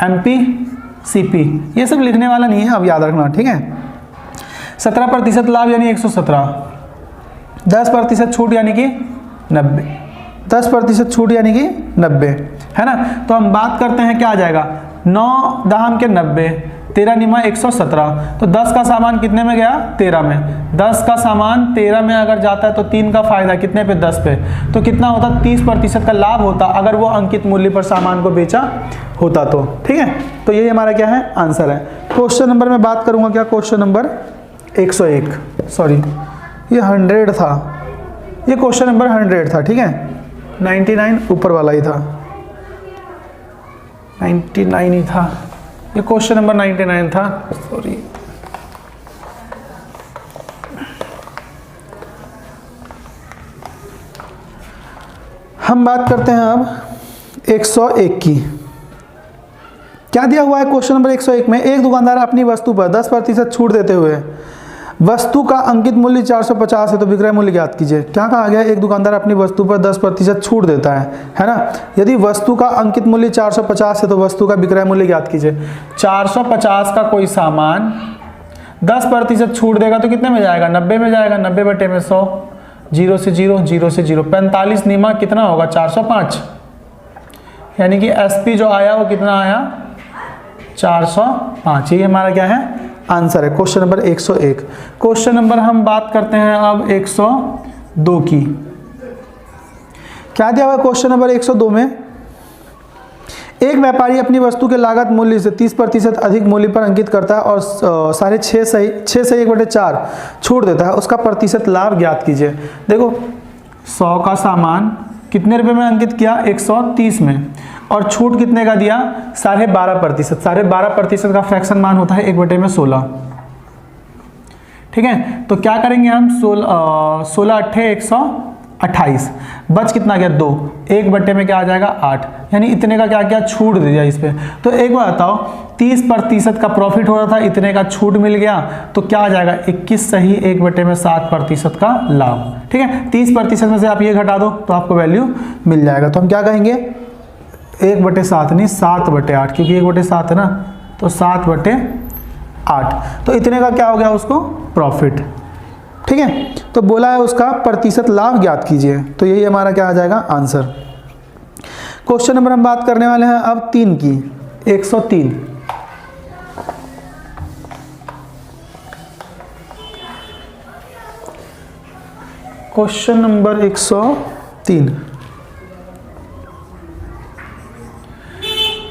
एमपी सीपी ये सब लिखने वाला नहीं है, अब याद रखना। ठीक है, 17% लाभ यानी 117, 10% छूट यानी कि 90, 10% छूट यानी कि 90 है ना। तो हम बात करते हैं क्या आ जाएगा, 9 दाम के 90, 13 निमा 117। तो 10 का सामान कितने में गया, 13 में। 10 का सामान 13 में अगर जाता है तो 3 का फायदा कितने पे, 10 पे। तो कितना होता, 30% का लाभ होता अगर वो अंकित मूल्य पर सामान को बेचा होता तो। ठीक है, तो ये हमारा क्या है, आंसर है। क्वेश्चन नंबर में बात करूंगा क्या, क्वेश्चन नंबर 101, सॉरी ये 100 था, ये क्वेश्चन नंबर 100 था। ठीक है, 99 ऊपर वाला ही था, 99 ही था, ये क्वेश्चन नंबर 99 था, सॉरी। हम बात करते हैं अब 101 की। क्या दिया हुआ है क्वेश्चन नंबर 101 में, एक दुकानदार अपनी वस्तु पर 10% छूट देते हुए वस्तु का अंकित मूल्य 450 है तो विक्रय मूल्य ज्ञात कीजिए। क्या कहा गया, एक दुकानदार अपनी वस्तु पर 10% छूट देता है ना। यदि वस्तु का अंकित मूल्य 450 है तो वस्तु का विक्रय मूल्य ज्ञात कीजिए। 450 का कोई सामान 10% छूट देगा तो कितने में जाएगा, 90 में जाएगा। 90 बटे में 100, 0 से 0, 0 से 0, 45 निमा कितना होगा, 405। यानी कि एसपी जो आया वो कितना आया, 405। ये हमारा क्या है, आंसर है क्वेश्चन नंबर 101। क्वेश्चन नंबर हम बात करते हैं अब 102 की। क्या दिया हुआ क्वेश्चन नंबर 102 में, एक व्यापारी अपनी वस्तु के लागत मूल्य से 30% अधिक मूल्य पर अंकित करता है और 6.5 से 1/4 छूट देता है, उसका प्रतिशत लाभ ज्ञात कीजिए। देखो 100 का सामान कितने रुपए में अंकित किया, 130 में, और छूट कितने का दिया, 12.5%। 12.5% का फ्रैक्शन मान होता है 1/16। ठीक है, तो क्या करेंगे हम, 16 अट्ठे 128, बच कितना गया, 2, 1 बटे में क्या आ जाएगा, 8। यानी इतने का क्या क्या छूट दिया इस पे। तो एक बार बताओ, 30% का प्रॉफिट हो रहा था, इतने का छूट मिल गया तो क्या आ जाएगा, 21 सही 1/7% का लाभ। ठीक है, 30% में से आप ये घटा दो तो आपको वैल्यू मिल जाएगा। तो हम क्या कहेंगे, 1/7 नहीं 7/8, क्योंकि 1/7 है ना, तो 7/8। तो इतने का क्या हो गया उसको, प्रॉफिट। ठीक है, तो बोला है उसका प्रतिशत लाभ ज्ञात कीजिए, तो यही हमारा क्या आ जाएगा, आंसर। क्वेश्चन नंबर हम बात करने वाले हैं अब 3 की, 103। क्वेश्चन नंबर 103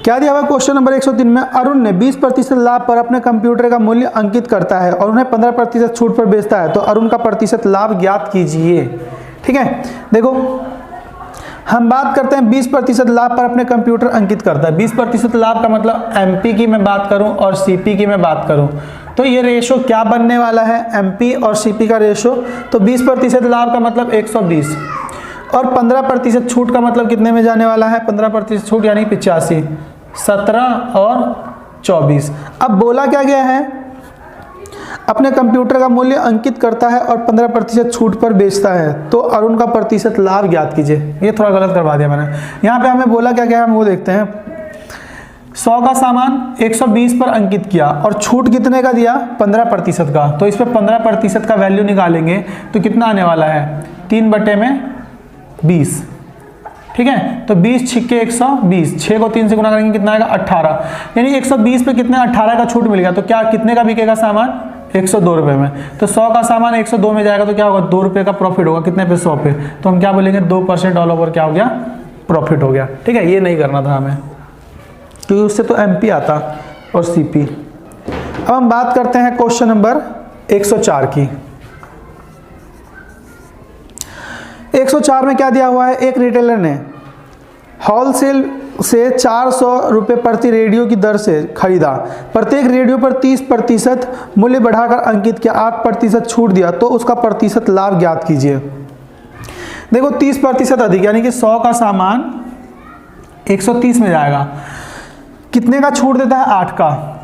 क्या दिया हुआ क्वेश्चन नंबर 103 में, अरुण ने 20% लाभ पर अपने कंप्यूटर का मूल्य अंकित करता है और उन्हें 15% छूट पर बेचता है, तो अरुण का प्रतिशत लाभ ज्ञात कीजिए। ठीक है, देखो हम बात करते हैं 20% लाभ पर अपने कंप्यूटर अंकित करता है। 20% लाभ का मतलब एमपी की मैं बात करूं और सीपी की मैं बात करूं तो ये रेशो क्या बनने वाला है, एमपी और सीपी का रेशो। तो 20% लाभ का मतलब 120 और 15% छूट का मतलब कितने में जाने वाला है, 15% छूट यानी 85, 17 और 24। अब बोला क्या गया है, अपने कंप्यूटर का मूल्य अंकित करता है और 15% छूट पर बेचता है, तो अरुण का प्रतिशत लाभ ज्ञात कीजिए। ये थोड़ा गलत करवा दिया मैंने, यहाँ पे हमें बोला क्या गया हम वो देखते हैं। 100 का सामान 120 पर अंकित किया और छूट कितने का दिया, 15% का, तो इस पर 15% का वैल्यू निकालेंगे तो कितना आने वाला है, 3/20। ठीक है, तो 20 छिक्के 120, 6 को 3 से गुना करेंगे कितना आएगा, 18। यानी 120 पे कितने 18 का छूट मिल गया, तो क्या कितने का बिकेगा सामान, 102 रुपये में। तो 100 का सामान 102 में जाएगा तो क्या होगा, 2 रुपये का प्रॉफिट होगा, कितने पे, 100 पे। तो हम क्या बोलेंगे, 2% ऑल ओवर क्या हो गया, प्रॉफिट हो गया। ठीक है, ये नहीं करना था हमें क्योंकि उससे तो एमपी आता और सीपी। अब हम बात करते हैं क्वेश्चन नंबर 104 की। 104 में क्या दिया हुआ है, एक रिटेलर ने होलसेल से 400 रुपये प्रति रेडियो की दर से खरीदा, प्रत्येक रेडियो पर 30% मूल्य बढ़ाकर अंकित किया, 8% छूट दिया, तो उसका प्रतिशत लाभ ज्ञात कीजिए। देखो 30% अधिक यानी कि 100 का सामान 130 में जाएगा, कितने का छूट देता है, 8 का,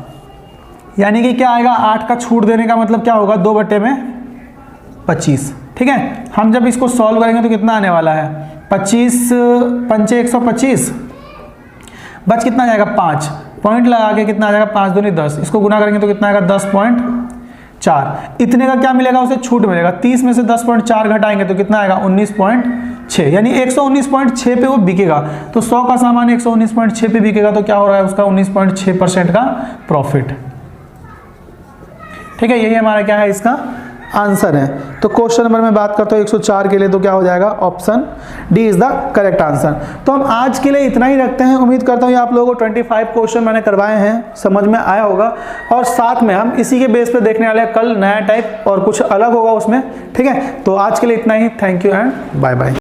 यानी कि क्या आएगा, 8 का छूट देने का मतलब क्या होगा, 2/25। ठीक है, हम जब इसको सॉल्व करेंगे तो कितना आने वाला है, 25 पंचे 125, बच कितना जाएगा, 5 पॉइंट लगा के कितना आ जाएगा, 5 दूनी 10, इसको गुना करेंगे तो कितना आएगा, 10.4। इतने का क्या मिलेगा, उसे छूट मिलेगा। 30 में से 10.4 घटाएंगे तो कितना आएगा, 19.6, यानी 119.6 पे वो बिकेगा। तो 100 का सामान 119.6 पे बिकेगा तो क्या हो रहा है, उसका 19.6% का प्रॉफिट। ठीक है, यही हमारा क्या है, इसका आंसर है। तो क्वेश्चन नंबर में बात करता हूँ 104 के लिए, तो क्या हो जाएगा, option D is the correct answer. तो हम आज के लिए इतना ही रखते हैं। उम्मीद करता हूँ ये आप लोगों को 25 क्वेश्चन मैंने करवाए हैं, समझ में आया होगा, और साथ में हम इसी के बेस पे देखने वाले हैं कल नया टाइप और कुछ अलग होगा उसमें। ठीक है, तो आज के लिए इतना ही। Thank you and bye bye.